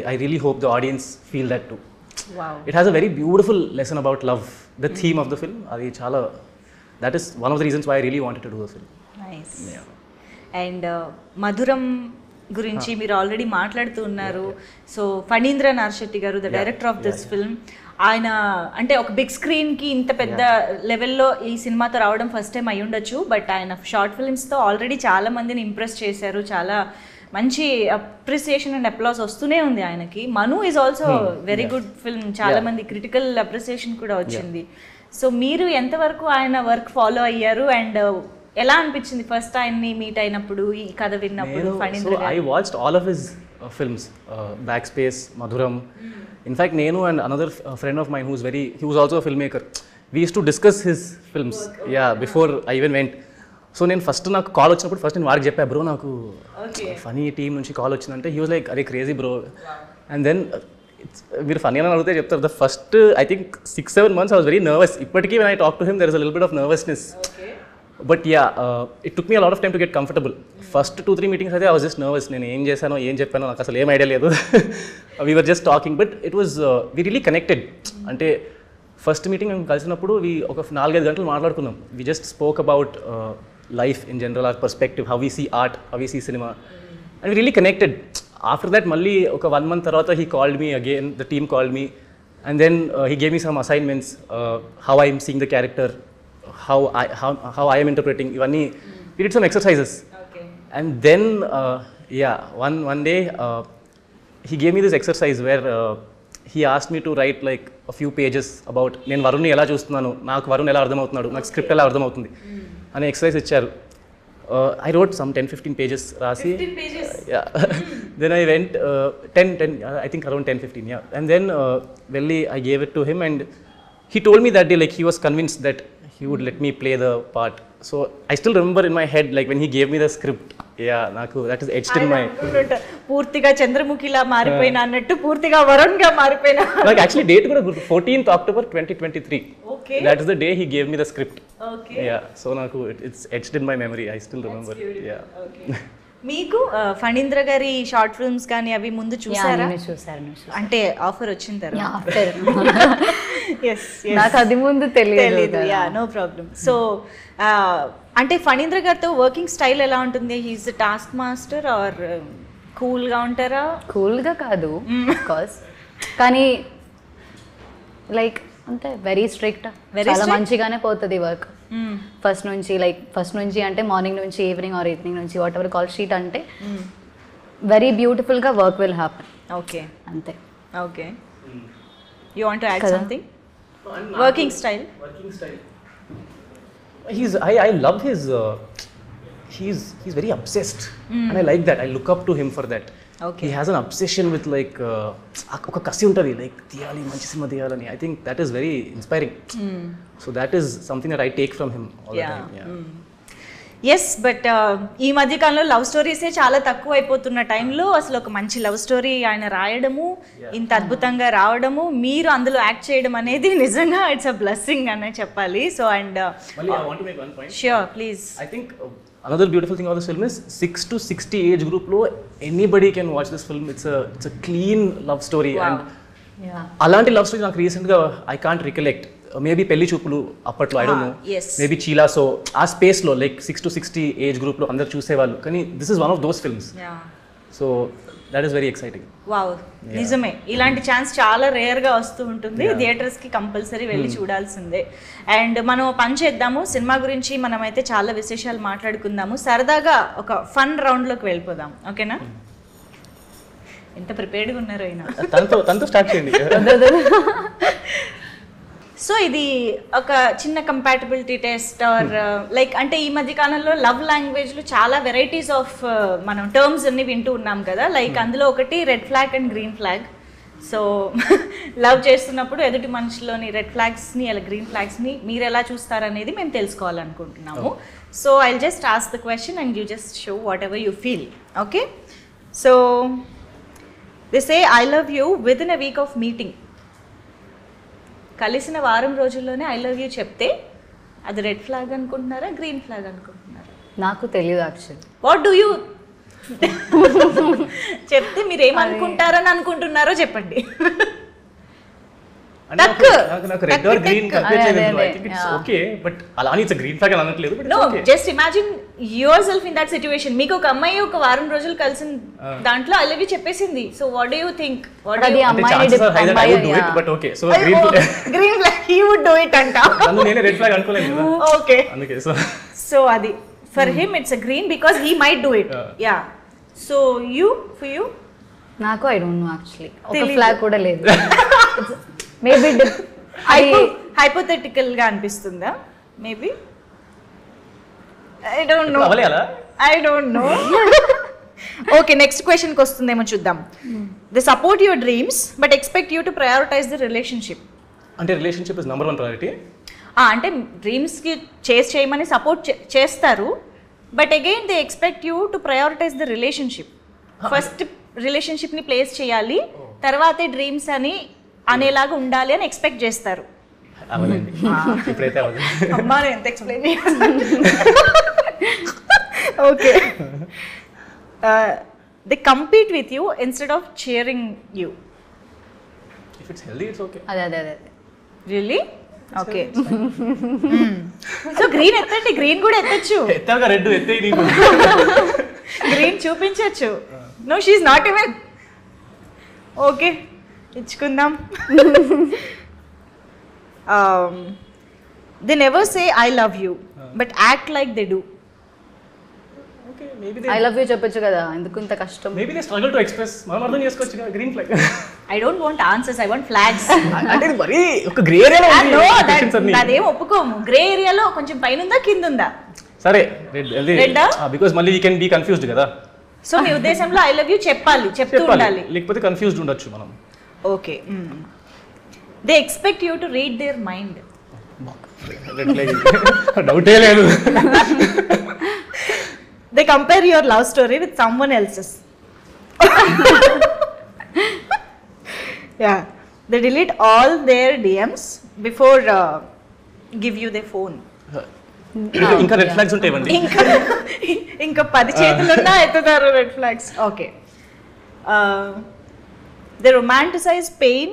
I really hope the audience feel that too. Wow. It has a very beautiful lesson about love. The theme of the film, that is one of the reasons why I really wanted to do the film. Nice. Yeah. And Madhuram గురించి మీరు already మాట్లాడుతూ ఉన్నారు. So Phanindra Narshetti గారు, the director of this film, ఆయన అంటే ఒక big స్క్రీన్కి ఇంత పెద్ద లెవెల్లో ఈ సినిమాతో రావడం ఫస్ట్ టైం అయి ఉండొచ్చు. బట్ ఆయన షార్ట్ ఫిల్మ్స్తో ఆల్రెడీ చాలా మందిని ఇంప్రెస్ చేశారు. చాలా మంచి అప్రిసియేషన్ అండ్ అప్లాస్ వస్తూనే ఉంది ఆయనకి. Manu is also very good film, చాలా మంది క్రిటికల్ అప్రిసియేషన్ కూడా వచ్చింది. సో మీరు ఎంతవరకు ఆయన వర్క్ ఫాలో అయ్యారు అండ్ ఎలా అనిపించింది ఫస్ట్ ఆయన్ని మీట్ అయినప్పుడు, ఈ కథ విన్నప్పుడు? So I watched all of his films, Backspace, Madhuram. In fact, Nenu and another friend of mine he was also a filmmaker. We used to discuss his films. Before I even went. So నేను first నాకు call వచ్చినప్పుడు first నేను వారికి చెప్పా, bro నాకు funny team నుంచి call వచ్చిందంటే he was like అరే క్రేజీ బ్రో. అండ్ దెన్ మీరు ఫనీ అని అడిగితే చెప్తారు, the first I think 6-7 months I was very nervous. ఇప్పటికీ when I talk to him there is a little bit of nervousness. But it took me a lot of time to get comfortable. First 2-3 meetings అయితే I was just nervous. నేను ఏం చేశానో ఏం చెప్పానో నాకు అసలు ఏం ఐడియా లేదు. We were just talking but it was we really connected. అంటే ఫస్ట్ మీటింగ్ మేము కలిసినప్పుడు ఒక 4-5 గంటలు మాట్లాడుకున్నాం. We just spoke about life in general, our perspective, how we see art, how we see cinema. and we really connected. After that, Malli, okay, 1 month tarvata, he called me again, the team called me, and then he gave me some assignments, how I am seeing the character, how I am interpreting. Ivanni, we did some exercises. Okay. And then, one day, he gave me this exercise where he asked me to write like a few pages about నేను వరుణ్ని ఎలా చూస్తున్నాను, నాకు వరుణ్ ఎలా అర్థమవుతున్నాడు, నాకు script ఎలా అర్థమవుతుంది అనే exercise ఇచ్చారు. I wrote some 10-15 pages rasi. 15 pages? Yeah. Then I went 10, I think around 10-15, yeah. And then Velli, I gave it to him, and he told me that day, like, he was convinced that he would let me play the part. So I still remember in my head, like, when he gave me the script, yeah, naku, that is etched in my... పూర్తిగా చంద్రముఖిలా మారిపోయినా అన్నట్టు పూర్తిగా వరుణ్గా మారిపోయినా. Like, actually, date kuda 14th October 2023. Okay. That is the day he gave me the script. Okay. Yeah, so naku, it's etched in my memory. I still remember. Yeah. Okay. మీకు ఫణీంద్ర గారి short films కానీ అవి ముందు చూసారా? చూసాను. అంటే offer వచ్చిన తర్వాత? After yes. నాకు అది ముందు తెలియదు. Yeah, no problem. సో అంటే ఫణీంద్ర గారితో వర్కింగ్ స్టైల్ ఎలా ఉంటుంది? హీఈస్ టాస్క్ మాస్టర్ ఆర్ కూల్గా ఉంటారా? కూల్గా కాదు కోర్స్, కానీ లైక్ అంటే వెరీ స్ట్రిక్ట్. చాలా మంచిగానే పోతుంది వర్క్. ఫస్ట్ నుంచి అంటే మార్నింగ్ నుంచి ఈవినింగ్ ఆర్ ఈవినింగ్ నుంచి వాట్ ఎవర్ కాల్ షీట్ అంటే వెరీ బ్యూటిఫుల్గా వర్క్ విల్ హ్యాపన్. ఓకే, అంతే. Okay, you want to add something? Working style. I love his he's very obsessed, and I like that. I look up to him for that. Okay. He has an obsession with like oka kasi untadi, like tiyali manchi cinema tiyalani. I think that is very inspiring. So that is something that I take from him all the time. Yeah. Yes, but ఈ మధ్య కాలంలో love స్టోరీసే చాలా తక్కువ అయిపోతున్న టైంలో అసలు ఒక మంచి లవ్ స్టోరీ ఆయన రాయడము, ఇంత అద్భుతంగా రావడము, మీరు అందులో యాక్ట్ చేయడం అనేది నిజంగా ఇట్స్ అ బ్లెస్సింగ్ అనే చెప్పాలి. So and Malli, I want to make one point. Sure, please. I think another beautiful thing about this film is 6 to 60 age group lo anybody can watch this film. It's a clean love story. Wow. And అలాంటి love story నాకు రీసెంట్గా I can't recollect. Maybe Pelli Choopulu అప్పట్లో, I don't know, maybe చీలా. So ఆ స్పేస్లో like 6 to 60 age గ్రూప్లో అందరు చూసేవాళ్ళు, కానీ this is one of those films. So that is very exciting. Wow, నిజమే. ఇలాంటి ఛాన్స్ చాలా రేర్గా వస్తూ ఉంటుంది. థియేటర్స్కి కంపల్సరీ వెళ్ళి చూడాల్సిందే. అండ్ మనం పని చేద్దాము, సినిమా గురించి మనమైతే చాలా విశేషాలు మాట్లాడుకుందాము. సరదాగా ఒక ఫన్ రౌండ్లోకి వెళ్ళిపోదాం, ఓకేనా? ఎంత ప్రిపేర్డ్గా ఉన్నారో అయినా. తనతో స్టార్ట్ చేయండి. సో ఇది ఒక చిన్న కంపాటబిలిటీ టెస్ట్ ఆర్ లైక్, అంటే ఈ మధ్య కాలంలో లవ్ లాంగ్వేజ్లో చాలా వెరైటీస్ ఆఫ్ మనం టర్మ్స్ అన్ని వింటూ ఉన్నాం కదా. లైక్ అందులో ఒకటి red flag and green flag. So love చేస్తున్నప్పుడు ఎదుటి మనిషిలోని రెడ్ ఫ్లాగ్స్ని అలా గ్రీన్ ఫ్లాగ్స్ని మీరు ఎలా చూస్తారనేది మేము తెలుసుకోవాలనుకుంటున్నాము. So I just ask the question and you just show what ever you feel. Okay, so they say I love you with in a week off meeting. కలిసిన వారం రోజుల్లోనే ఐ లవ్ యూ చెప్తే అది red flag అనుకుంటున్నారా, green flag అనుకుంటున్నారా? నాకు తెలియదు actually. What do you చెప్తే మీరు ఏమనుకుంటారని అనుకుంటున్నారో చెప్పండి. నాకు రెడ్ ఆర్ గ్రీన్ కనిపించలేదు. I think it's okay, but అలా అని ఇట్స్ గ్రీన్ ఫ్లాగ్ అని అనట్లేదు. But no, just imagine yourself in that situation. మీకు ఒక అమ్మాయి ఒక వారం రోజులు కలిసిన దాంట్లో ఐ లవ్ యూ చెప్పేసింది. So what do you think? Green flag you would do it అంట. నేను రెడ్ ఫ్లాగ్ అనుకోలేదు కదా. ఓకే, అందుకే సో అది for him it's a green because he might do it. Yeah, so you, for you? నాకు I don't know actually. ఒక flag కూడా లేదు. మేబీ హైపోథెటికల్ గా అనిపిస్తుందా? Maybe, I don't know. Okay, next question కి వస్తుందేమో చూద్దాం. They support your dreams but expect you to prioritise the relationship. అంటే రిలేషన్షిప్ ఇస్ నంబర్ 1 ప్రయారిటీ. అంటే డ్రీమ్స్ కి చేస్ చేయమని సపోర్ట్ చేస్తారు, but again they expect you to prioritise the relationship. First relationship ని place చేయాలి, తర్వాతే డ్రీమ్స్ అని అనేలాగా ఉండాలి అని ఎక్స్పెక్ట్ చేస్తారు. అమ్మా ఎంత explain okay, they compete with you instead of cheering you. If it's healthy, it's okay. అదే. Really? ఓకే. సో గ్రీన్ ఎత్తండి, గ్రీన్ కూడా ఎత్తచ్చు. ఎత్తాక రెడ్ ఎత్తే నీకు. గ్రీన్ చూపించచ్చు. No, she's not even. Okay, ఇచ్చుకుందాం. They never say I love you but act like they do. Okay, maybe I love you చెప్పొచ్చు కదా, ఎందుకు ఇంత కష్టం? Maybe they struggle to express. మనం అర్థం చేసుకోవచ్చు కదా green flag. I don't want answers, I want flags. అంటే ఇది మరి ఒక గ్రే ఏరియాలో ఉంది క్వశ్చన్స్ అన్ని. అదేం ఒప్పుకోము. గ్రే ఏరియాలో కొంచెం పైన ఉందా కింద ఉందా? సరే, రెడ్. రెడ్డా? బికాజ్ మళ్ళీ వీ కెన్ బీ కన్ఫ్యూజ్డ్ కదా. సో మీ ఉద్దేశంలో ఐ లవ్ యూ చెప్పాలి, చెప్తూ ఉండాలి. లేకపోతే కన్ఫ్యూజ్డ్ ఉండొచ్చు మనం. Okay, they expect you to read their mind. Red flag డౌటే లేదు. They compare your love story with someone else's. Yeah, they delete all their DMs before give you their phone. ఇంకా red flags ఉంటాయండి. ఇంకా 10 చేతులున్నా ఎత్తుతారు red flags. Okay, they romanticize pain,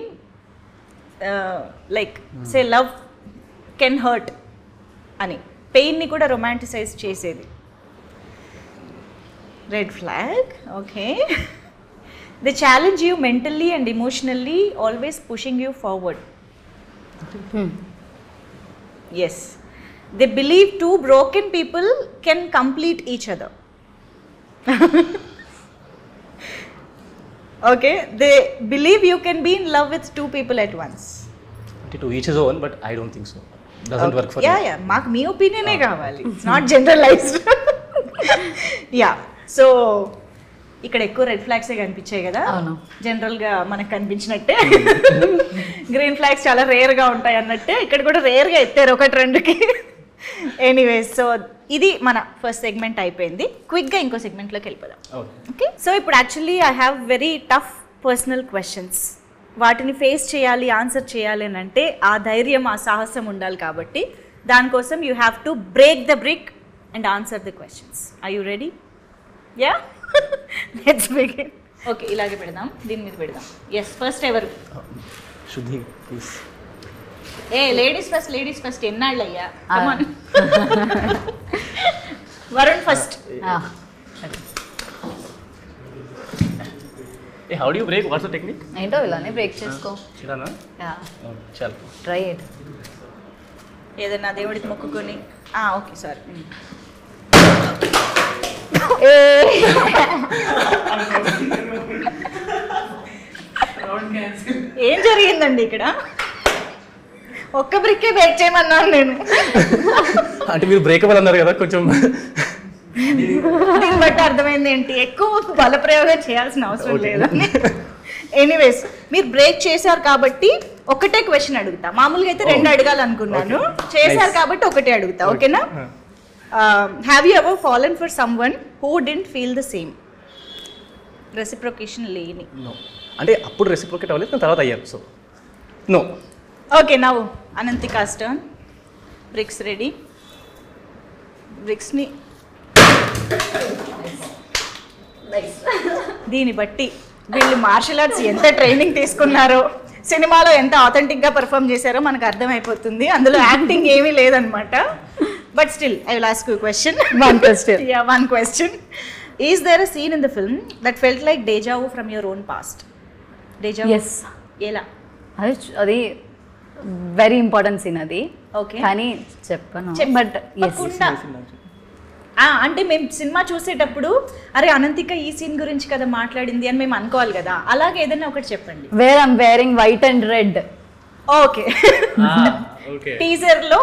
like say love can hurt అని పెయిన్ని కూడా romanticise చేసేది. Red flag, okay. They challenge you mentally and emotionally, always pushing you forward. Yes. They believe two broken people can complete each other. Okay. They believe you can be in love with two people at once. To each his own, but I don't think so. Doesn't work for me. Yeah, మాకు మీ ఒపీనియనే కావాలి. It's not generalized. Yeah. So ఇక్కడ ఎక్కువ red ఫ్లాగ్సే కనిపించాయి కదా. అవును, జనరల్గా మనకు కనిపించినట్టే green flags చాలా రేర్గా ఉంటాయి అన్నట్టే ఇక్కడ కూడా రేర్గా ఎత్తారు ఒకటి రెండుకి. ఎనీవేస్, సో ఇది మన ఫస్ట్ సెగ్మెంట్ అయిపోయింది. క్విక్గా ఇంకో సెగ్మెంట్లోకి వెళ్ళిపోదాం. ఓకే, సో ఇప్పుడు actually I have very tough personal questions. వాటిని ఫేస్ చేయాలి, ఆన్సర్ చేయాలి అని అంటే ఆ ధైర్యం, ఆ సాహసం ఉండాలి. కాబట్టి దానికోసం you have to break the brick and answer the questions. Are you ready? Yeah, let's begin. Okay, ఇలాగే పెడదాం, దీని మీద పెడదాం. ఎస్, ఫస్ట్ ఎవరు? శుద్ధి ప్లీజ్. లేడీస్ ఫస్ట్ ఎన్నాళ్ళు అయ్యా? Varun first. How do you break? What's the technique? ఏంటో ఇలానే బ్రేక్ చేసుకో. ఇలానా? చల్, ట్రై ఇట్. ఏదైనా దేవుడికి మొక్కుకొని. Okay, sorry. ఏం జరిగిందండి ఇక్కడ? ఒక్క బ్రిక్కే బ్రేక్ చేయమన్నాను నేను. అంటే మీరు బ్రేకబుల్ అన్నారు కదా, కొంచెం దీన్ని బట్టి అర్థమైంది ఏంటి, ఎక్కువ బలప్రయోగం చేయాల్సిన అవసరం లేదని. ఎనీవేస్, మీరు బ్రేక్ చేశారు కాబట్టి ఒకటే క్వశ్చన్ అడుగుతా. మామూలుగా అయితే 2 అడగాలనుకున్నాను, చేశారు కాబట్టి ఒకటే అడుగుతా. ఓకేనా? Have you ever fallen for someone who didn't feel the same? Reciprocation లేని. నో, అంటే అప్పుడు రెసిప్రొకేట్ అవ్వలేదు, తర్వాత అయ్యారు. So no. ఓకే, నవ్వు అనంతికాస్ టర్న్. Bricks ready. బ్రిక్స్ని దీన్ని బట్టి వీళ్ళు మార్షల్ ఆర్ట్స్ ఎంత ట్రైనింగ్ తీసుకున్నారో, సినిమాలో ఎంత ఆథెంటిక్గా పర్ఫామ్ చేశారో మనకు అర్థమైపోతుంది. అందులో యాక్టింగ్ ఏమీ లేదనమాట. But still I will ask you question. One question. Is there a scene in the film that felt like deja vu from your own past? Deja vu? Yes. ఎలా? అది వెరీ ఇంపార్టెంట్ సీన్ అది. Okay, కానీ చెప్పను, but అంటే మేము cinema చూసేటప్పుడు అరే అనంతిక ఈ సీన్ గురించి కదా మాట్లాడింది అని మేము అనుకోవాలి కదా. అలాగే ఏదైనా ఒకటి చెప్పండి. Where I'm wearing white and red. Okay, teaser లో,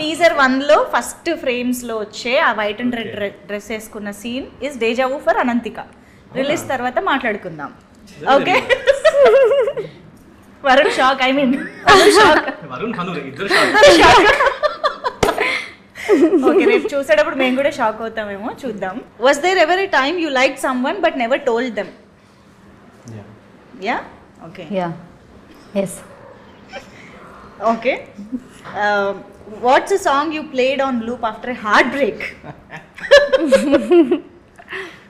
టీజర్ 1 లో ఫస్ట్ ఫ్రేమ్స్ లో వచ్చే ఆ వైట్ అండ్ రెడ్ డ్రెస్ వేసుకున్న scene is deja vu for Anantika. Release తర్వాత మాట్లాడుకుందాం. Okay, Varun shock. I mean okay, రేపు చూసేటప్పుడు మేము కూడా షాక్ అవుతామేమో, చూద్దాం. Was there ever a time you like someone but never told them? Yeah, okay, yes. Okay, what's a song you played on loop after a heart break?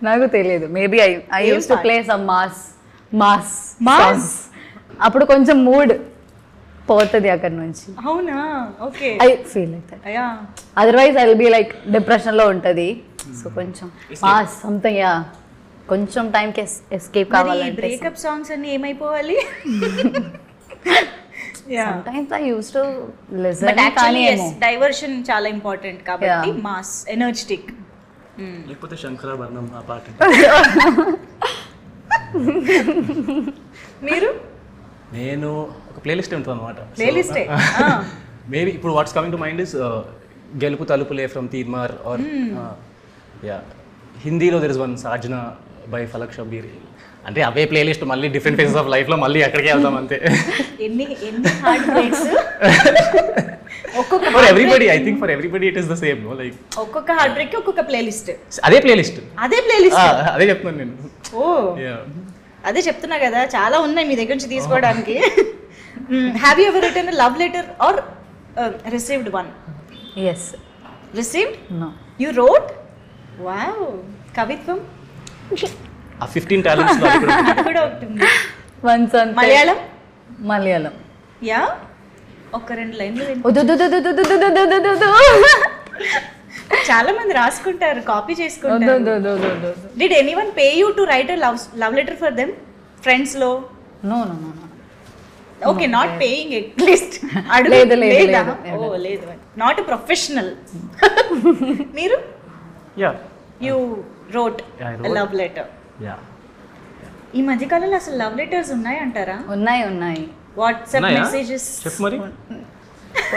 నాకు తెలియదు. Maybe I use to play some mass. అప్పుడు కొంచెం mood పోతుంది అక్కడ నుంచి. అవునా? Okay. I feel like that. Yeah. Otherwise I will be like డిప్రెషన్లో ఉంటుంది. సో కొంచెం సంథింగ్ యా కొంచెం టైంకి ఎస్కేప్ కావాలంటే బ్రేకప్ సాంగ్స్ అన్ని ఏమైపోవాలి? sometimes I used to listen కానీ డైవర్షన్ చాలా ఇంపార్టెంట్ కాబట్టి మాస్ ఎనర్జెటిక్. లేకపోతే శంకరాభరణం ఆ పాట. మీరు? నేను ఒక ప్లేలిస్ట్ ఉంటుంది అనమాట. ప్లేలిస్టే మేబీ ఇప్పుడు what's coming to mind is Gelupu Thalupule from Teenmaar or yeah హిందీలో there is one Saajna by Falak Shabbir. అంటే అవే ప్లేలిస్ట్ మళ్ళీ డిఫరెంట్ ఫేజెస్ ఆఫ్ లైఫ్లో మళ్ళీ అక్కడికే వెళ్దాం అంతే. ఎన్ని హార్ట్ బ్రేక్స్ ఒక్కొక్క for everybody. I think for everybody it is the same no like ఒక్కొక్క హార్ట్ బ్రేక్ కి ఒక్కొక్క ప్లేలిస్ట్. అదే ప్లేలిస్ట్ అదే చెప్తున్నాను నేను. ఓ అదే చెప్తున్నా కదా, చాలా ఉన్నాయి మీ దగ్గర నుంచి తీసుకోవడానికి. Have you ever written love letter or received one? yes రిసీవ్డ్? no you wrote? wow కవిత్వం ఆ 15 టాలెంట్స్ లో అది కూడా ఉంటుంది. once on మలయాళం యా ఒక 2 లైన్లు చాలా మంది రాసుకుంటారు, కాపీ చేసుకుంటారు. Did anyone pay you to right a love letter for them friends లో? no okay, not paying at least. లేదు నాట్ ఎ ప్రొఫెషనల్. మీరు? Yeah you wrote love letter. Yeah ఈ మధ్య కాలంలో అసలు లవ్ లెటర్స్ ఉన్నాయి అంటారా? ఉన్నాయి వాట్సాప్ మెసేజెస్ చెప్పు మరి.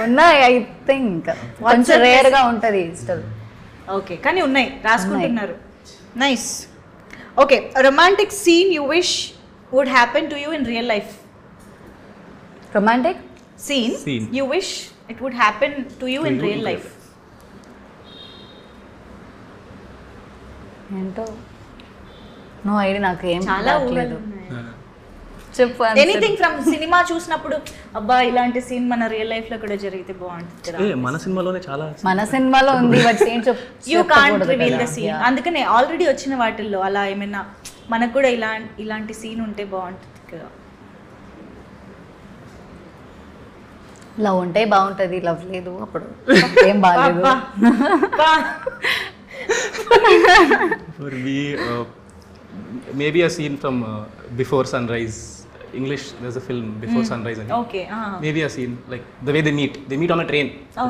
ఉన్నాయి ఐ థింక్ కొంచెం రేర్ గా ఉంటది స్టిల్. ఓకే, కానీ ఉన్నాయి, రాసుకుంటున్నారు. Nice. Okay, romantic scene you wish would happen to you in real life. Romantic scene you wish it would happen to you in real life. ఏంటో నో ఐడియా, నాకు ఏం చాలా లేదు. చెప్పు. ఎనీథింగ్ ఫ్రమ్ సినిమా చూసినప్పుడు అబ్బా ఇలాంటి సీన్ మన రియల్ లైఫ్ లో కూడా జరిగితే బాగుంటుంది కదా. మన సినిమాలోనే చాలా మన సినిమాలో ఉంది బట్ ఏం you can't reveal the scene. అందుకనే ఆల్రెడీ వచ్చిన వాటిల్లో అలా ఏమైనా మనకు కూడా ఇలాంటి సీన్ ఉంటే బాగుంటుంది కదా. లవ్ ఉంటే బాగుంటది, లవ్ లేదు అప్పుడు ఏం బాగాలేదు. For me, maybe a scene from Before Sunrise. English, there's a film Before Sunrise. Okay. Maybe a scene like the way they meet on a train.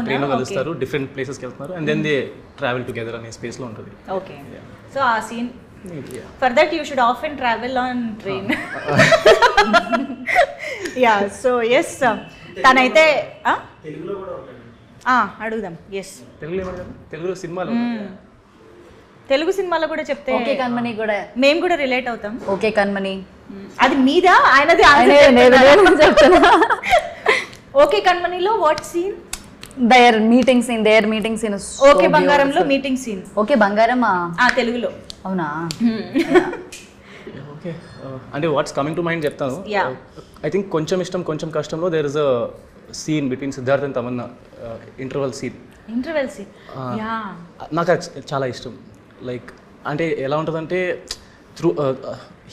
Train lo kalustaru, different places ki veltunaru and then they travel together ane space lo untadi. Okay. So a scene. For that you should often travel on train. Yeah. So yes. తనైతే తెలుగులో కూడా అడుగుదాం. Yes, Telugu సినిమాలో తెలుగు సినిమాలో కూడా చెప్తే okay Kanmani కూడా మేము కూడా రిలేట్ అవుతాం. ఓకే కన్మణి అది మీదా ఆయనది? ఓకే కన్మణిలో what scene? There meeting scene. Okay బంగారంలో మీటింగ్ సీన్. ఓకే బంగారం తెలుగులో అవునా? ఓకే, అంటే వాట్స్ కమింగ్ టు మైండ్ చెప్తాను. ఐ థింక్ కొంచెం ఇష్టం కొంచెం కష్టంలో there is a scene between Siddharth and Tamannaah, interval scene. నాకు చాలా ఇష్టం. లైక్ అంటే ఎలా ఉంటుందంటే through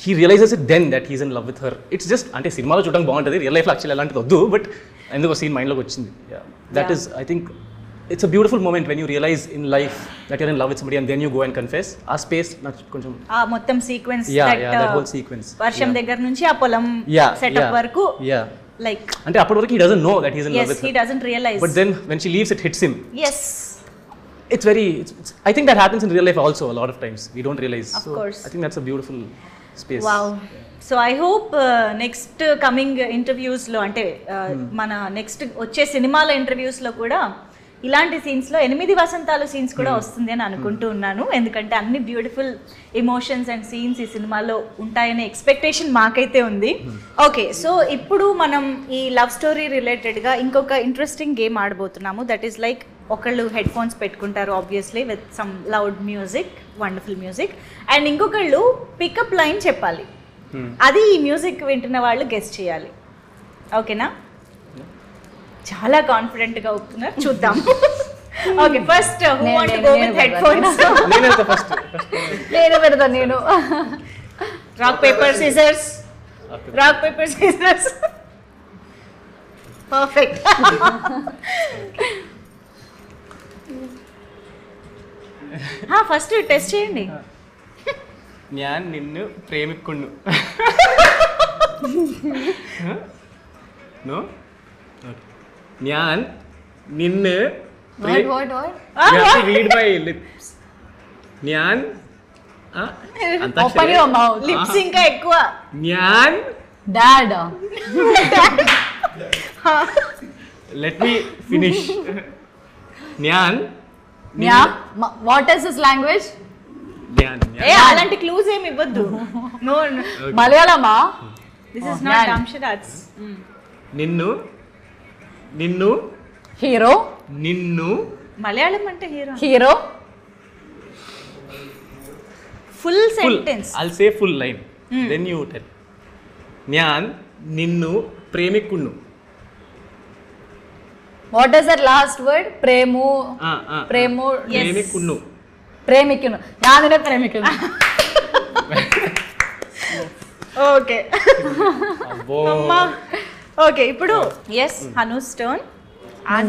he realises it then that he's in love with her. It's just అంటే సినిమాలో చూడడానికి బాగుంటుంది, రియల్ లైఫ్లో యాక్చువల్లీ అలాంటిది వద్దు, బట్ ఎందుకో సీన్ మైండ్లోకి వచ్చింది. That is I think it's a beautiful moment when you realize in life that you're in love with somebody and then you go and confess. ఆ స్పేస్ నాకు కొంచెం మొత్తం సీక్వెన్స్, that whole sequence, వర్షం దగ్గర నుంచి ఆ పొలం సెటప్ వరకు, like అంటే అప్పటి వరకు he doesn't know that he's in love with her. He doesn't realize, but then when she leaves it hits him. Yes, it's very I think that happens in real life also a lot of times, we don't realize. Of course. I think that's a beautiful space. Wow. So I hope next coming interviews లో అంటే మన next వచ్చే సినిమాల interviews లో కూడా ఇలాంటి సీన్స్లో 8 వసంతాలు scenes కూడా వస్తుంది అని అనుకుంటూ ఉన్నాను. ఎందుకంటే అన్ని బ్యూటిఫుల్ ఎమోషన్స్ అండ్ సీన్స్ ఈ సినిమాలో ఉంటాయనే ఎక్స్పెక్టేషన్ మాకైతే ఉంది. ఓకే, సో ఇప్పుడు మనం ఈ లవ్ స్టోరీ రిలేటెడ్గా ఇంకొక ఇంట్రెస్టింగ్ గేమ్ ఆడబోతున్నాము. దట్ ఈస్ లైక్ ఒకళ్ళు హెడ్ ఫోన్స్ పెట్టుకుంటారు obviously with some loud music, wonderful music, and ఇంకొకళ్ళు పికప్ లైన్ చెప్పాలి. అది ఈ మ్యూజిక్ వింటున్న వాళ్ళు గెస్ట్ చేయాలి. ఓకేనా? చాలా కాన్ఫిడెంట్ గా ఒప్పుతున్నారు, చూద్దాం. Okay, first who want to go with head phones? నేను పెడతా. నేను rock paper scissors. Perfect. First test చేయండి. ഞാൻ നിന്നു പ്രേമിക്കുന്നു. No? ഞാൻ നിന്നു What? You have to read my lips. ഞാൻ Open your mouth. లిప్స్ ఇంకా ఎక్కువ. ഞാൻ Dad. let me finish. ഞാൻ Yeah. What is this language? ഞാൻ అలాంటి క్లూస్ ఏమి ఇవ్వద్దు. No, Malayalamā? This is not dumb charades. నిన్ను నిన్ను Hero. నిన్ను మలయాళం అంటే Hero. Full full. Sentence. I'll say full line. Then you tell. ഞാൻ നിന്നു പ്രേമിക്കുന്നു. What is that last word? Premu. Premu. പ്രേമിക്കുന്നു. Premikunu. ഞാൻ നിന്നെ പ്രേമിക്കുന്നു. ఓకే అబ్బో. ఓకే, ఇప్పుడు ఎస్ హనూస్ టర్న్.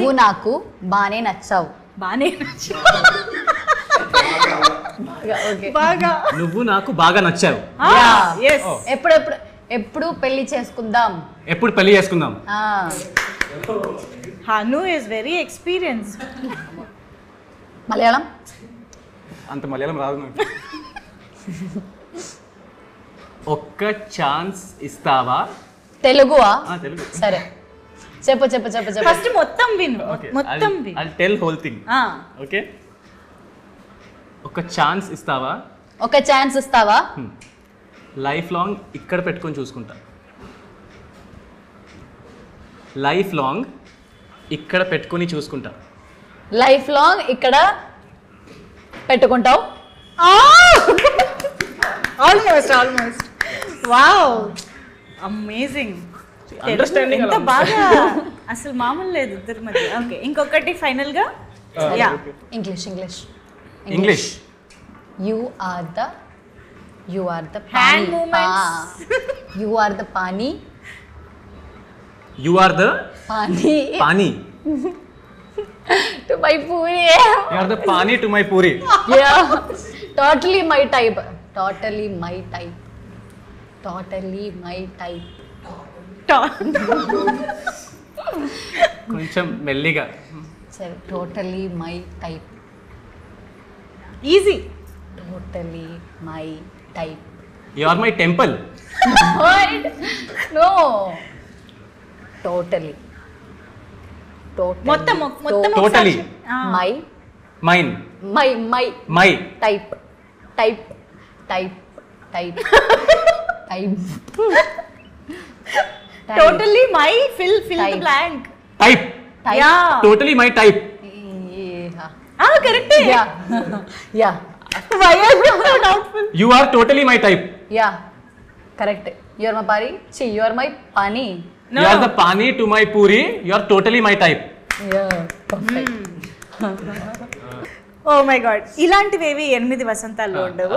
నువ్వు నాకు బానే నచ్చావు. బానే Okay. బాగా. నువ్వు నాకు బాగా నచ్చావు. ఎస్. ఎప్పుడు పెళ్లి చేసుకుందాం. ఎప్పుడు పెళ్లి చేసుకుందాం. Hanu is very experience. Malayalam. అంత మలయాళం రాదు నాకు. ఒక్క ఛాన్స్ ఇస్తావా. తెలుగువా? తెలుగు. సరే చెప్పు. ఫస్ట్ మొత్తం విను. మొత్తం విను. I'll tell whole thing. Okay. ఒక ఛాన్స్ ఇస్తావా. ఒక ఛాన్స్ ఇస్తావా. లైఫ్ లాంగ్ ఇక్కడ పెట్టుకొని చూసుకుంటా. లైఫ్ లాంగ్ ఇక్కడ పెట్టుకొని చూసుకుంటా. లైఫ్ లాంగ్ ఇక్కడ పెట్టుకుంటావు. ఆల్మోస్ట్. Wow, amazing. అండర్స్టాండింగ్ ఎంత బాగా, అసలు మామూలు లేదు ఇద్దరి మధ్య. ఓకే, ఇంకొకటి ఫైనల్ గా. Yeah, English. You are the hand moments. You are the pani. You are the pani to my puri. You are the pani to my puri. Yeah, totally my type. కొంచెం మెల్లిగా. సరే, totally my type. Easy. Totally my type. You are my temple. No, totally మొత్తం totally. My mine. My type. Totally my fill the blank. Type. Yeah, totally my type. Correct. Yeah why are you so doubtful? You are totally my type. Yeah, correct. You are my pari. You are my pani. You are the pani to my puri. You are totally my type. Yeah, perfect. Oh my god, ఇలాంటివేవి 8 వసంతాల్లో ఉండవు.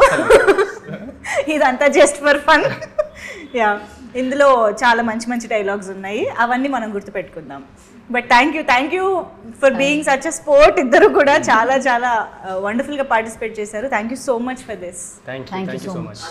ఇదంతా just for fun. Yeah, ఇందులో చాలా మంచి dialogues ఉన్నాయి, అవన్నీ మనం గుర్తుపెట్టుకుందాం. But thank you for being such a sport. ఇద్దరు కూడా చాలా వండర్ఫుల్గా పార్టిసిపేట్ చేశారు. Thank you so much for this. Thank you so much.